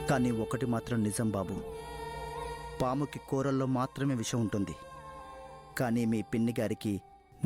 కానీ ఒకటి మాత్రం నిజం బాబు, పాముకి కూరల్లో మాత్రమే విషం ఉంటుంది, కానీ మీ పిన్ని గారికి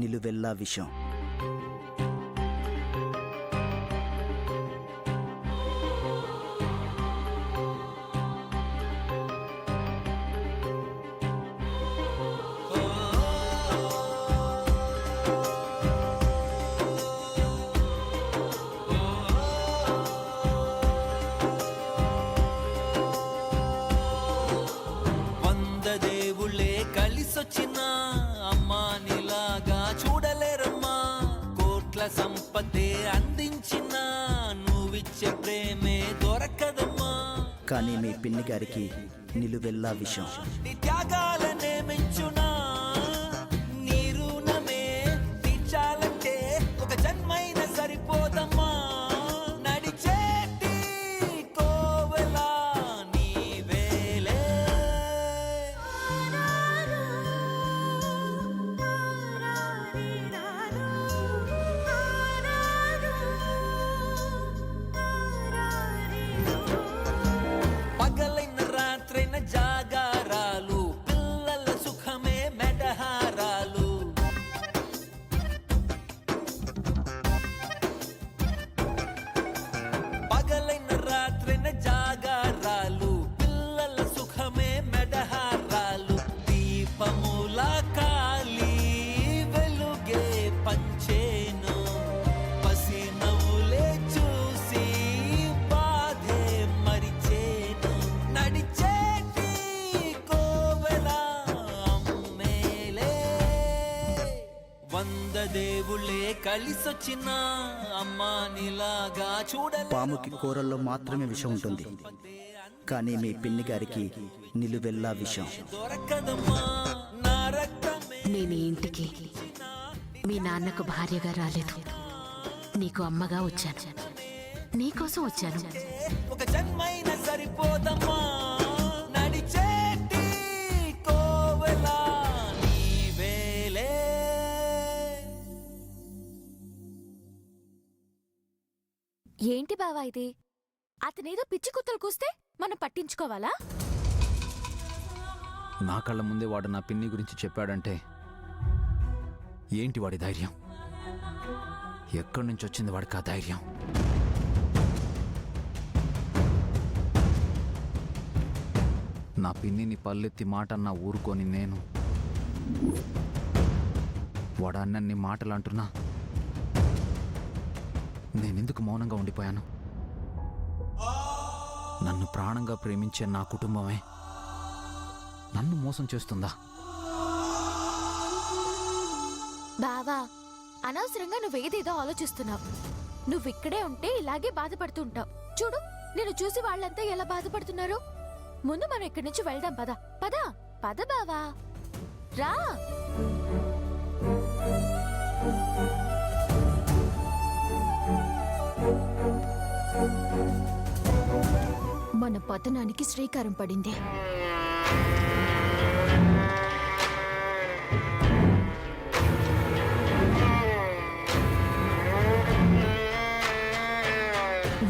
నిలువెల్లా విషం. కలిసొచ్చిన అమ్మా నీలాగా చూడలేరమ్మా, కోట్ల సంపదే అందించిన నువ్విచ్చే ప్రేమే దొరకదమ్మా. కానీ మీ పిన్ని గారికి నిలువెల్లా విషం. నీ త్యాగాలనే మెంచునా, నీ రుణమే తీర్చాలంటే ఒక జన్మైన సరిపోదమ్మా. నడిచేటి కోవెలా నీవేలే. పగలైన రాత్రైన జాగారాలు, పిల్లల సుఖమే మెడహారాలు. పగలైన రాత్రైన జాగారాలు, పిల్లల సుఖమే మెడహారాలు. దీపముల కాలి వెలుగే పంచేను, పసి నవ్వులే చూసి బాధే మరిచేను. నడిచేటి కోవెలా అమ్మేలే. 100 దేవుళ్ళే కలిసొచ్చిన అమ్మా నీలాగా చూడలే. పాముకి కూరల్లో మాత్రమే విషం ఉంటుంది, కానీ మీ పిన్ని గారికి నిలువెల్లా విషం. దొరకదమ్మా నా రక్తమే. నేను ఈ ఇంటికి మీ నాన్నకు భార్యగా రాలేదు, నీకు అమ్మగా వచ్చాను, నీకోసం వచ్చాను. ఒక జన్మైన సరిపోదమ్మా. నడిచేటి కోవెలా నీవేలే. ఏంటి బావా ఇది? అతనేదో పిచ్చి కుత్తలు కూస్తే మనం పట్టించుకోవాలా? నా కళ్ళ ముందే వాడు నా పిన్ని గురించి చెప్పాడంటే ఏంటి వాడి ధైర్యం? ఎక్కడి నుంచి వచ్చింది వాడికి ఆ ధైర్యం? నా పిన్నిని పల్లెత్తి మాట అన్నా ఊరుకొని నేను, వాడు అన్నన్ని మాటలు అంటున్నా నేనెందుకు మౌనంగా ఉండిపోయాను? నన్ను ప్రాణంగా ప్రేమించే నా కుటుంబమే నన్ను మోసం చేస్తుందా? బావా, అనవసరంగా నువ్వేదేదో ఆలోచిస్తున్నావు. నువ్విక్కడే ఉంటే ఇలాగే బాధపడుతూ ఉంటావు. చూడు, నేను చూసి వాళ్ళంతా ఎలా బాధపడుతున్నారు. ముందు మనం ఇక్కడి నుంచి వెళ్దాం. పద పద పద బావా, రా. మన పతనానికి శ్రీకారం పడింది.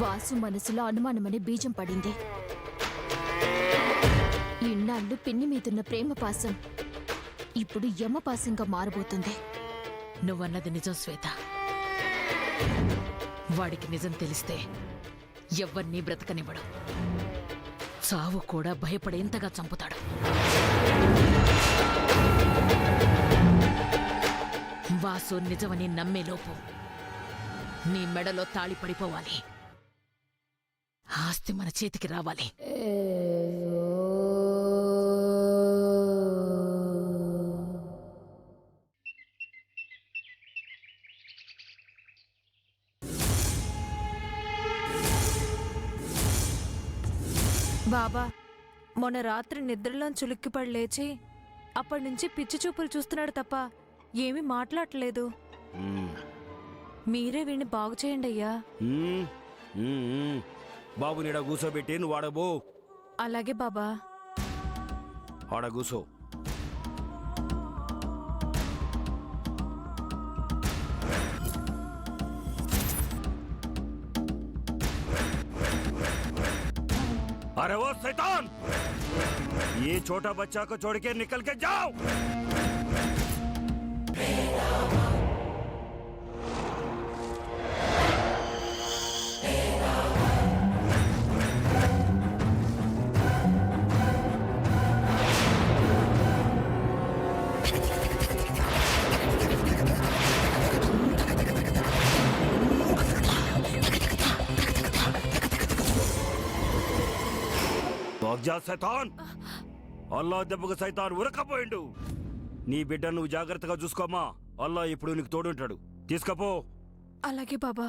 వాసు మనసులో అనుమానమనే బీజం పడింది. ఇన్నాళ్ళు పిన్ని మీదున్న ప్రేమ పాసం ఇప్పుడు యమపాసంగా మారబోతుంది. నువ్వన్నది నిజం శ్వేత. వాడికి నిజం తెలిస్తే ఎవ్వరినీ బ్రతకనివ్వడు, చావు కూడా భయపడేంతగా చంపుతాడు. వాసు నిజమని నమ్మేలోపు నీ మెడలో తాళి పడిపోవాలి, ఆస్తి మన చేతికి రావాలి. బాబా, మొన్న రాత్రి నిద్రలోంచి చులిక్కిపడి లేచి అప్పటినుంచి పిచ్చి చూపులు చూస్తున్నాడు తప్ప ఏమీ మాట్లాడలేదు. మీరే వీణ్ణి బాగు చేయండి అయ్యా. బాబు నీడ కూసోబెట్టి నువ్వు ఆడబో. అలాగే బాబా. ఆడ కూసో. अरे वो शैतान, ये छोटा बच्चा को छोड़ के निकल के जाओ। వాగ్జా సైతాన్, అల్లా దెబ్బకు సైతాన్ ఉరకపోయిండు. నీ బిడ్డ నువ్వు జాగ్రత్తగా చూసుకోమా. అల్లా ఇప్పుడు నీకు తోడుంటాడు. తీసుకపో. అలాగే బాబా.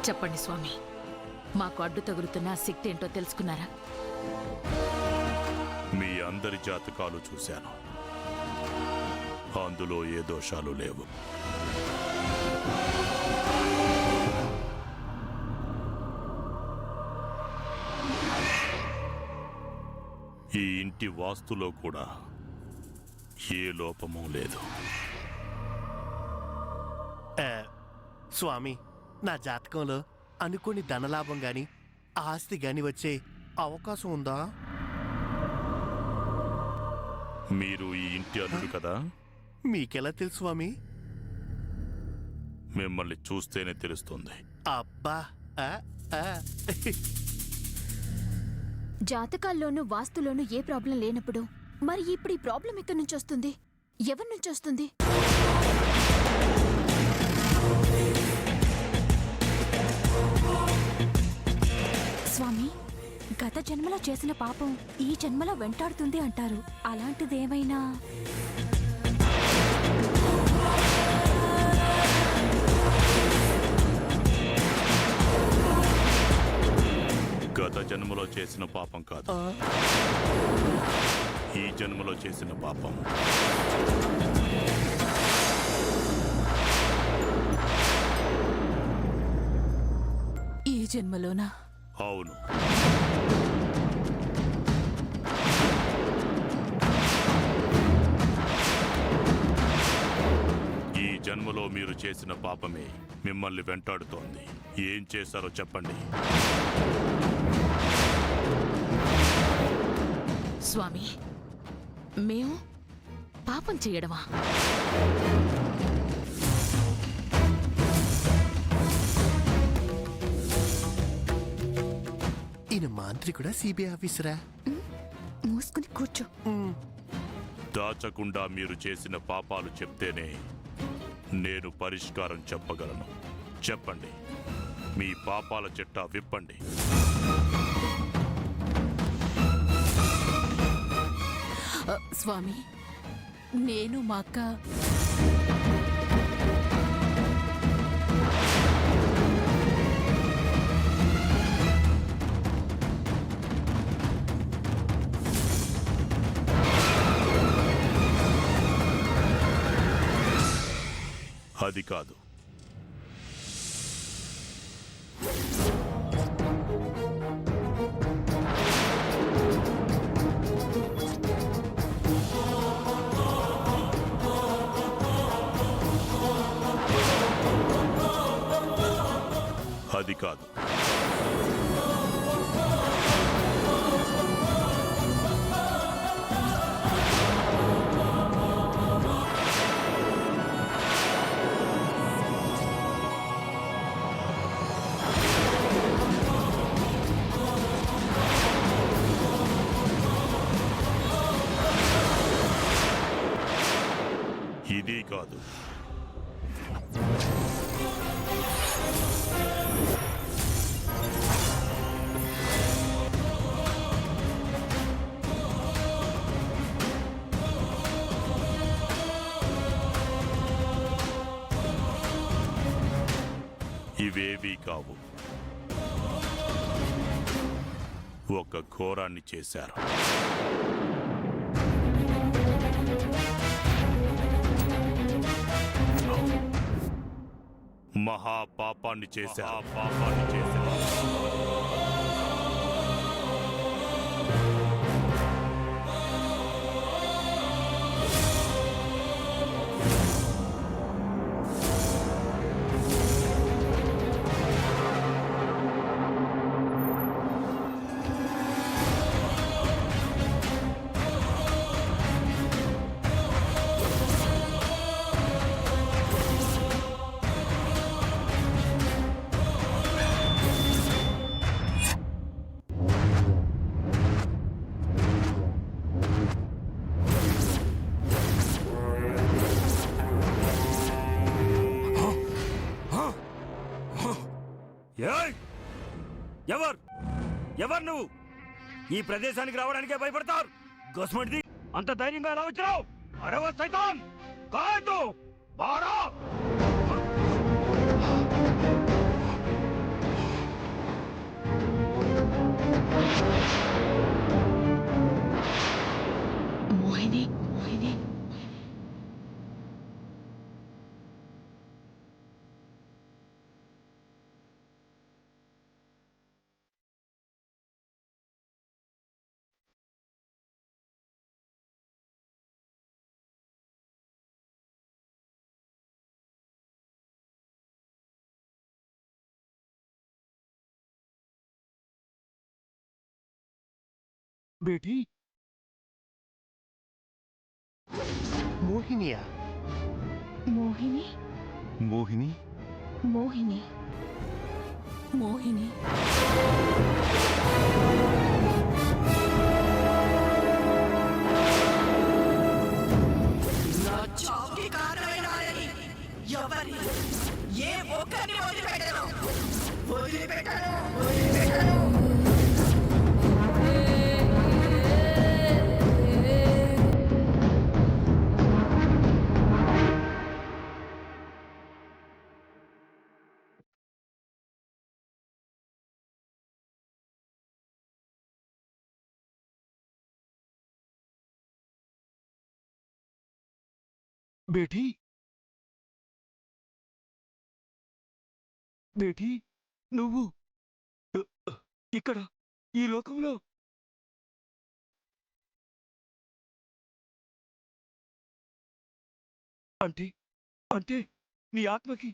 చెప్పండి స్వామి, మాకు అడ్డు తగులుతున్న శక్తి ఏంటో తెలుసుకున్నారా? మీ అందరి జాతకాలు చూశాను. అందులో ఏ దోషాలు లేవు. ఈ ఇంటి వాస్తులో కూడా ఏ లోపము లేదు. స్వామి, నా జాతకంలో అనుకోని ధనలాభం గాని ఆస్తి గాని వచ్చే అవకాశం ఉందా? మీరు ఈ ఇంటి అల్లుడు కదా? మీకెలా తెలుసు స్వామి? మిమ్మల్ని చూస్తేనే తెలుస్తుంది. అబ్బా ఆ, ఆ. జాతకాల్లోనూ వాస్తులోనూ ఏ ప్రాబ్లం లేనప్పుడు మరి ఇప్పుడు ఈ ప్రాబ్లం ఎక్కడి నుంచి వస్తుంది? ఎవరి నుంచి వస్తుంది? స్వామి, గత జన్మలో చేసిన పాపం ఈ జన్మలో వెంటాడుతుంది అంటారు. అలాంటిదేమైనా? గత జన్మలో చేసిన పాపం కాదు, ఈ జన్మలో చేసిన పాపం. ఈ జన్మలోనా? అవును. ఈ జన్మలో మీరు చేసిన పాపమే మిమ్మల్ని వెంటాడుతోంది. ఏం చేశారో చెప్పండి. స్వామి, మేము పాపం చేయడమా? ఈయన మాంత్రికుడా, సిబిఐ ఆఫీసరా? మూసుకుని కూర్చో. దాచకుండా మీరు చేసిన పాపాలు చెప్తేనే నేను పరిష్కారం చెప్పగలను. చెప్పండి, మీ పాపాల చిట్టా విప్పండి. స్వామి, నేను మా అక్క అది కాదు. అది కాదు. ఇది కాదు. ఇవేవీ కావు. ఒక ఘోరాన్ని చేశారు. మహాపాపాన్ని చేశారు. ఎవరు నువ్వు? ఈ ప్రదేశానికి రావడానికే భయపడతారు. గోస్మంటిది అంత ధైర్యంగా ఎలా వచ్చినావు? అరవ సైతాన్ కాదు బారా. మోహిని మోహిని బేటీ మోహినియా? మోహిని మోహిని మోహిని మోహిని బేటీ బేటీ నువ్వు ఇక్కడ ఈ లోకంలో అంటే అంటే నీ ఆత్మకి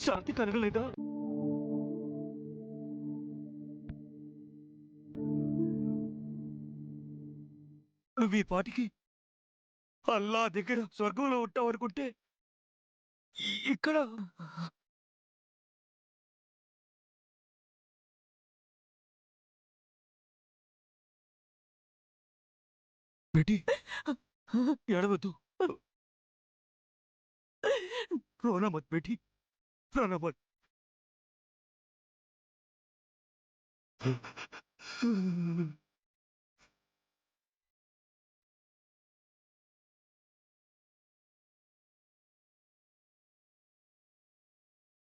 శాంతి కలగలేదా? నువ్వు ఈ పాటికి అల్లా దగ్గర స్వర్గంలో ఉంటావు అనుకుంటే ఇక్కడ బేటీ ఏడవద్దు. రోనా మత్ బేటీ, రోనా మత్.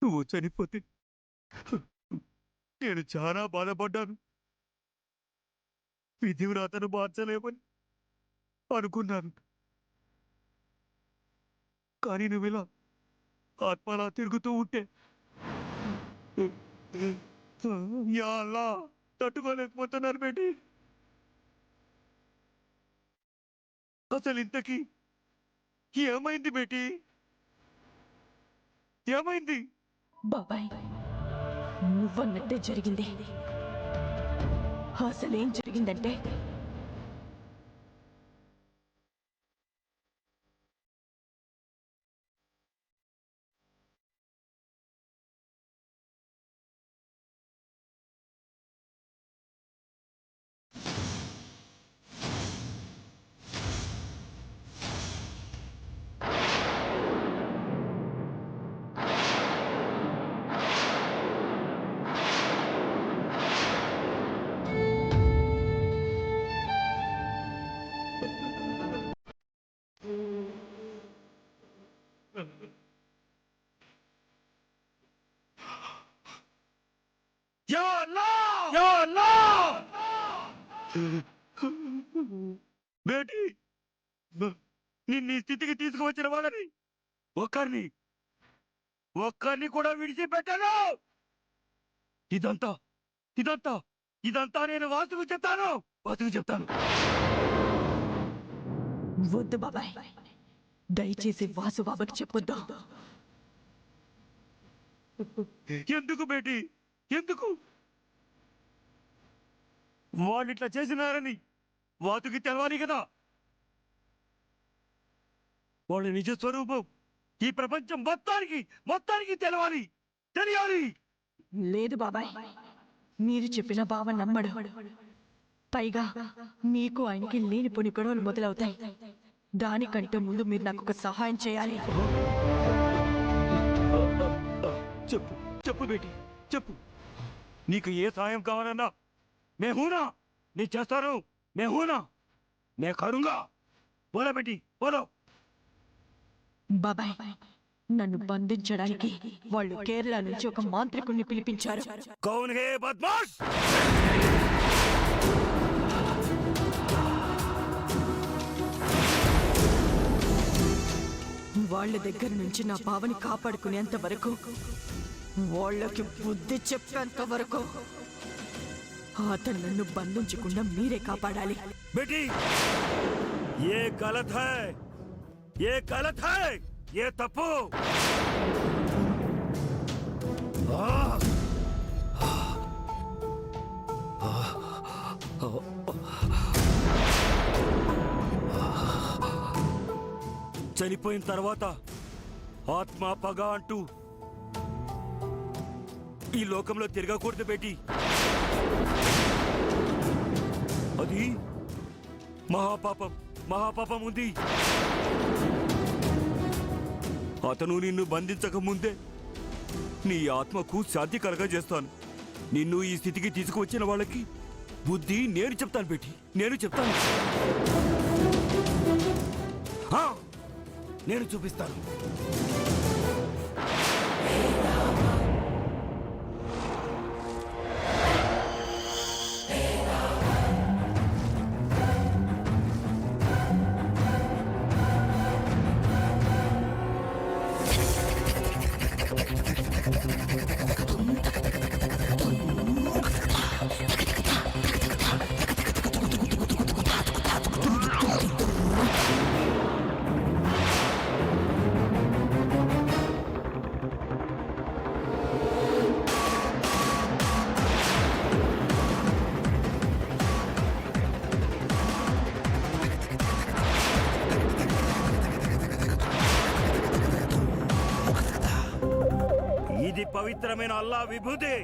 నువ్వు చనిపోతే నేను చాలా బాధపడ్డాను. విధివ్రాతను మార్చలేమని అనుకున్నాను. కానీ నువ్వు ఇలా ఆత్మలా తిరుగుతూ ఉంటే యా అల్లా తట్టుకోలేకపోతున్నారు బేటీ. అసలు ఇంతకీ ఏమైంది బేటీ? ఏమైంది? బాబాయ్ నువ్వన్నట్టే జరిగింది. అసలేం జరిగిందంటే బేటీ నిన్ను ఈ స్థితికి తీసుకువచ్చిన వాళ్ళని ఒక్కరిని కూడా విడిచిపెట్టాను. ఇదంతా ఇదంతా ఇదంతా నేను వాసుకు చెప్తాను. వద్దు బాబాయ్, దయచేసి వాసు బాబాకి చెప్పొద్దు. ఎందుకు బేటీ, ఎందుకు? వాళ్ళు ఇట్లా చేసినారని వాతుకి తెలవాలి కదా. వాళ్ళ నిజ స్వరూపం ఈ ప్రపంచం మొత్తానికి తెలియాలి. లేదు బాబాయ్, మీరు చెప్పిన బావ నమ్మడు. పైగా మీకు ఆయనకి లేనిపోని గొడవలు మొదలవుతాయి. దానికంటే ముందు మీరు నాకు ఒక సహాయం చేయాలి. చెప్పు బేటీ, చెప్పు. నీకు ఏ సాయం కావాలన్నా నేను చేస్తాను. నేను కరుంగా. బోలో బేటీ, బోలో. బాబాయ్, నన్ను బంధించడానికి వాళ్ళు కేరళ నుంచి ఒక మాంత్రికుణ్ణి పిలిపించారు. కౌన్ హే బద్మాష్? వాళ్ళ దగ్గర నుంచి నా బావని కాపాడుకునేంత వరకు, వాళ్ళకి బుద్ధి చెప్పేంత వరకు అతను నన్ను బంధించకుండా మీరే కాపాడాలి. बेटी ये गलत है ये तप्पू. చనిపోయిన తర్వాత ఆత్మ పగ అంటూ ఈ లోకంలో తిరగకూడదు బేటీ. అది మహాపాపం ఉంది. అతను నిన్ను బంధించక ముందే నీ ఆత్మకు శాంతి కలగజేస్తాను. నిన్ను ఈ స్థితికి తీసుకువచ్చిన వాళ్ళకి బుద్ధి నేను చెప్తాను బేటీ, నేను చెప్తాను. నేను చూపిస్తాను. ఇది పవిత్రమైన అల్లా విభూతి.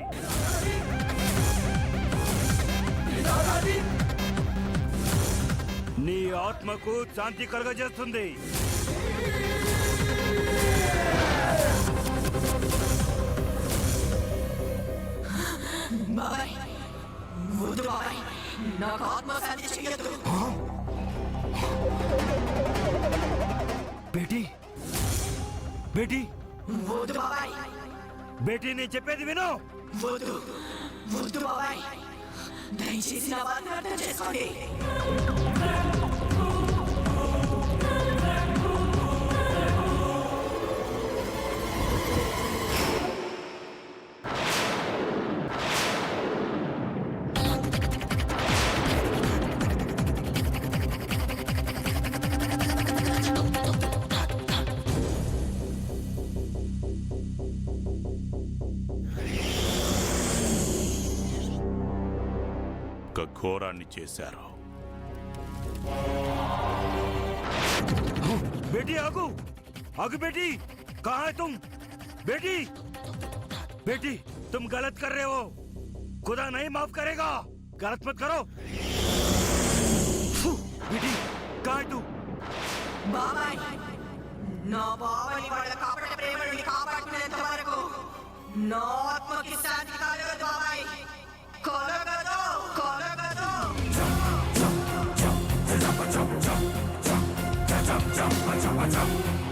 నీ ఆత్మకు శాంతి కలగజేస్తుంది. బేటీ బేటీ బేటీ నేను చెప్పేది విను. దయచేసి నా బాధను అర్థం చేసుకోండి. ఘోరాన్ని చేశారు. बेटी आगू बेटी, कहाँ है तुम? बेटी तुम गलत कर रहे हो. खुदा नहीं माफ करेगा. गलत मत करो. बेटी कहाँ है तू? బాబాయ్, నా బావని వాళ్ళ కాపట ప్రేమని కాపాడుకునేంత వరకు నా ఆత్మకి శాంతి కలగదు బాబాయ్. కలగదు.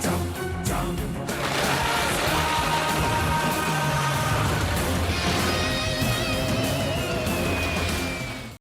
Jump,